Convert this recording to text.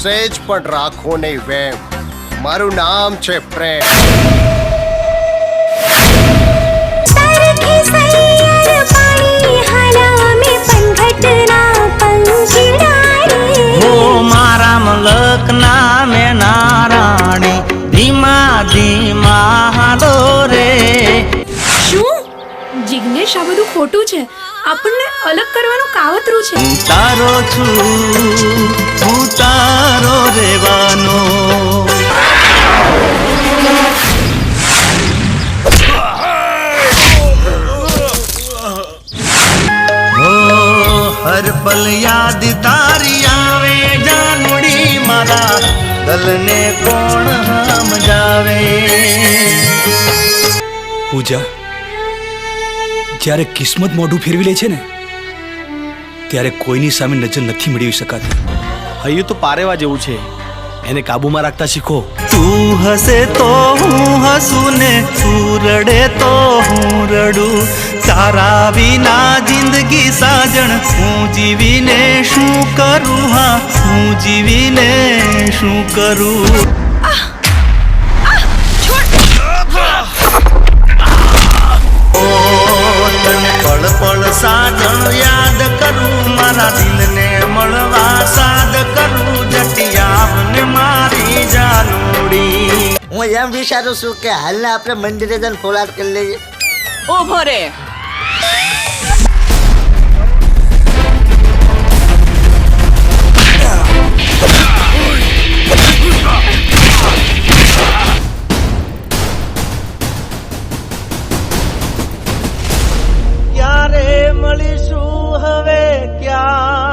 સેજ પણ રાખો નહીં વેમ. મારું નામ છે પ્રેમ. મારા મલક નામે નારાણી ધીમા ધીમા હાલો રે. શું જિગ્નેશ, આ બધું ખોટું છે. આપણને અલગ કરવાનું કાવતરું છે. હું તારો છું, હું તારો રેવાનો. હર પલ યાદ તારી આવે જાનુડી મારા દલને કોણ સમજાવે. પૂજા, જ્યારે કિસ્મત મોઢું ફેરવી લે છે ને ત્યારે કોઈની સામે નજર નથી મેળવી શકાતી. હૈયું તો પારેવા જેવું છે, એને કાબુમાં રાખતા શીખો. તું હસે તો હું હસું ને તું રડે તો હું રડું. તારા વિના જિંદગી સાજણ હું જીવીને શું કરું. હા, હું જીવીને શું કરું. પળ પળ સાજણ યાદ કરું, મારા દિલને મળવા સાદ કરું. જટિયાને મારી જાનુડી. હું એમ વિચારું છું કે હાલને આપણે મંદિરે જઈને ફોલાદ કરી લઈએ. ઉભો રે. ક્યારે મળીશું હવે, ક્યાં